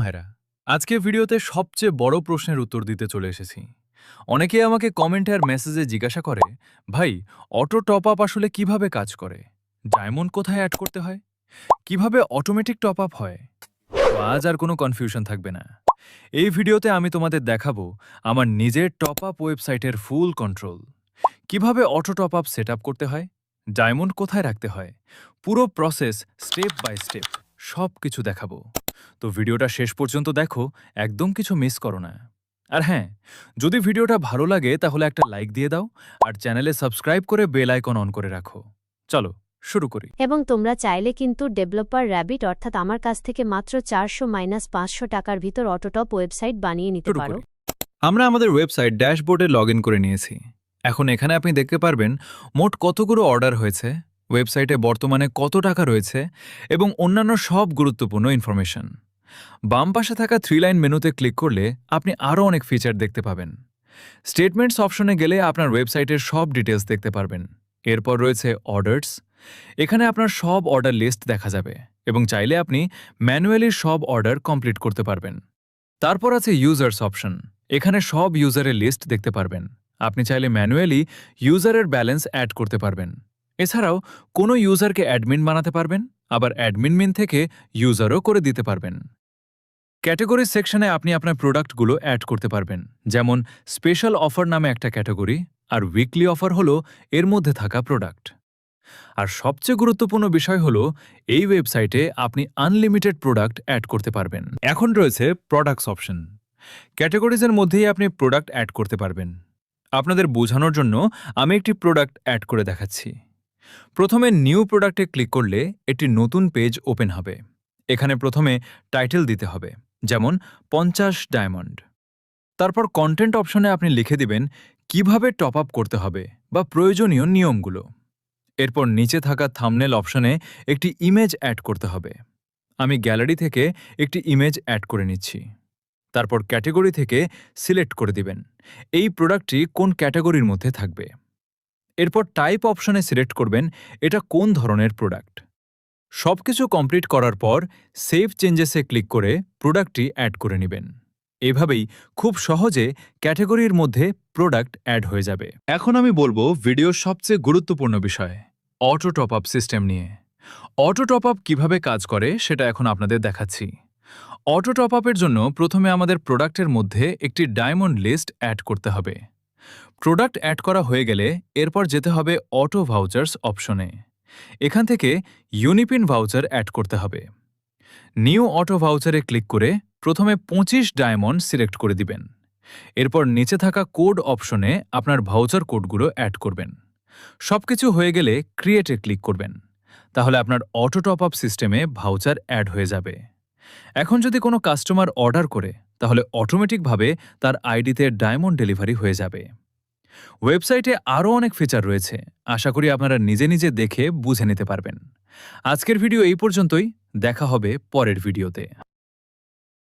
ভাইরা, আজকে ভিডিওতে সবচেয়ে বড় প্রশ্নের উত্তর দিতে চলে এসেছি। অনেকেই আমাকে কমেন্টে আর মেসেজে জিজ্ঞাসা করে, ভাই, অটো টপ আপ আসলে কিভাবে কাজ করে? ডায়মন্ড কোথায় অ্যাড করতে হয়? কিভাবে অটোমেটিক টপ আপ হয়? তো আজ আর কোনো কনফিউশন থাকবে না। এই ভিডিওতে আমি তোমাদের দেখাবো আমার নিজের টপ আপ ওয়েবসাইটের ফুল কন্ট্রোল। কিভাবে auto top up set up করতে হয়, ডায়মন্ড কোথায় রাখতে হয়, পুরো প্রসেস স্টেপ বাই স্টেপ সব কিছু দেখাবো। তো ভিডিওটা শেষ পর্যন্ত দেখো, একদম কিছু মিস করো না। আর হ্যাঁ, যদি ভিডিওটা ভালো লাগে তাহলে একটা লাইক দিয়ে দাও আর চ্যানেলে সাবস্ক্রাইব করে বেল আইকন অন করে রাখো। চলো শুরু করি। এবং তোমরা চাইলে কিন্তু ডেভেলপার র্যাবিট অর্থাৎ আমার কাছ থেকে মাত্র 400-500 টাকার ভিতর অটোটপ ওয়েবসাইট বানিয়ে নিতে শুরু পারো। করি। আমরা আমাদের ওয়েবসাইট ড্যাশবোর্ডে লগ ইন করে নিয়েছি। এখন এখানে আপনি দেখতে পারবেন মোট কতগুলো অর্ডার হয়েছে, ওয়েবসাইটে বর্তমানে কত টাকা রয়েছে এবং অন্যান্য সব গুরুত্বপূর্ণ ইনফরমেশন। বাম পাশে থাকা 3 লাইন মেনুতে ক্লিক করলে আপনি আরও অনেক ফিচার দেখতে পাবেন। স্টেটমেন্টস অপশনে গেলে আপনার ওয়েবসাইটের সব ডিটেলস দেখতে পারবেন। এরপর রয়েছে অর্ডারস। এখানে আপনার সব অর্ডার লিস্ট দেখা যাবে এবং চাইলে আপনি ম্যানুয়ালি সব অর্ডার কমপ্লিট করতে পারবেন। তারপর আছে ইউজার্স অপশন। এখানে সব ইউজারের লিস্ট দেখতে পারবেন। আপনি চাইলে ম্যানুয়ালি ইউজারের ব্যালেন্স অ্যাড করতে পারবেন। এছাড়াও কোনো ইউজারকে অ্যাডমিন বানাতে পারবেন, আবার অ্যাডমিন থেকে ইউজারও করে দিতে পারবেন। ক্যাটাগরি সেকশনে আপনি আপনার প্রোডাক্টগুলো অ্যাড করতে পারবেন, যেমন স্পেশাল অফার নামে একটা ক্যাটাগরি, আর উইকলি অফার হলো এর মধ্যে থাকা প্রোডাক্ট। আর সবচেয়ে গুরুত্বপূর্ণ বিষয় হলো এই ওয়েবসাইটে আপনি আনলিমিটেড প্রোডাক্ট অ্যাড করতে পারবেন। এখন রয়েছে প্রোডাক্টস অপশন। ক্যাটাগরিজের মধ্যেই আপনি প্রোডাক্ট অ্যাড করতে পারবেন। আপনাদের বোঝানোর জন্য আমি একটি প্রোডাক্ট অ্যাড করে দেখাচ্ছি। প্রথমে নিউ প্রোডাক্টে ক্লিক করলে একটি নতুন পেজ ওপেন হবে। এখানে প্রথমে টাইটেল দিতে হবে, যেমন 50 ডায়মন্ড। তারপর কন্টেন্ট অপশনে আপনি লিখে দিবেন কিভাবে টপ আপ করতে হবে বা প্রয়োজনীয় নিয়মগুলো। এরপর নিচে থাকা থাম্বনেল অপশনে একটি ইমেজ অ্যাড করতে হবে। আমি গ্যালারি থেকে একটি ইমেজ অ্যাড করে নিচ্ছি। তারপর ক্যাটাগরি থেকে সিলেক্ট করে দিবেন এই প্রোডাক্টটি কোন ক্যাটাগরির মধ্যে থাকবে। এরপর টাইপ অপশনে সিলেক্ট করবেন এটা কোন ধরনের প্রোডাক্ট। সবকিছু কমপ্লিট করার পর সেভ চেঞ্জেসে ক্লিক করে প্রোডাক্টটি অ্যাড করে নেবেন। এভাবেই খুব সহজে ক্যাটাগরির মধ্যে প্রোডাক্ট অ্যাড হয়ে যাবে। এখন আমি বলবো ভিডিওর সবচেয়ে গুরুত্বপূর্ণ বিষয়, অটো টপ আপ সিস্টেম নিয়ে। অটো টপ আপ কীভাবে কাজ করে সেটা এখন আপনাদের দেখাচ্ছি। অটো টপ আপের জন্য প্রথমে আমাদের প্রোডাক্টের মধ্যে একটি ডায়মন্ড লিস্ট অ্যাড করতে হবে। প্রোডাক্ট অ্যাড করা হয়ে গেলে এরপর যেতে হবে অটো ভাউচার্স অপশনে। এখান থেকে ইউনিপিন ভাউচার অ্যাড করতে হবে। নিউ অটো ভাউচারে ক্লিক করে প্রথমে 25 ডায়মন্ড সিলেক্ট করে দিবেন। এরপর নিচে থাকা কোড অপশনে আপনার ভাউচার কোডগুলো অ্যাড করবেন। সবকিছু হয়ে গেলে ক্রিয়েটে ক্লিক করবেন। তাহলে আপনার অটো টপ আপ সিস্টেমে ভাউচার অ্যাড হয়ে যাবে। এখন যদি কোনো কাস্টমার অর্ডার করে তাহলে অটোমেটিকভাবে তার আইডিতে ডায়মন্ড ডেলিভারি হয়ে যাবে। ওয়েবসাইটে আরও অনেক ফিচার রয়েছে, আশা করি আপনারা নিজে নিজে দেখে বুঝে নিতে পারবেন। আজকের ভিডিও এই পর্যন্তই, দেখা হবে পরের ভিডিওতে।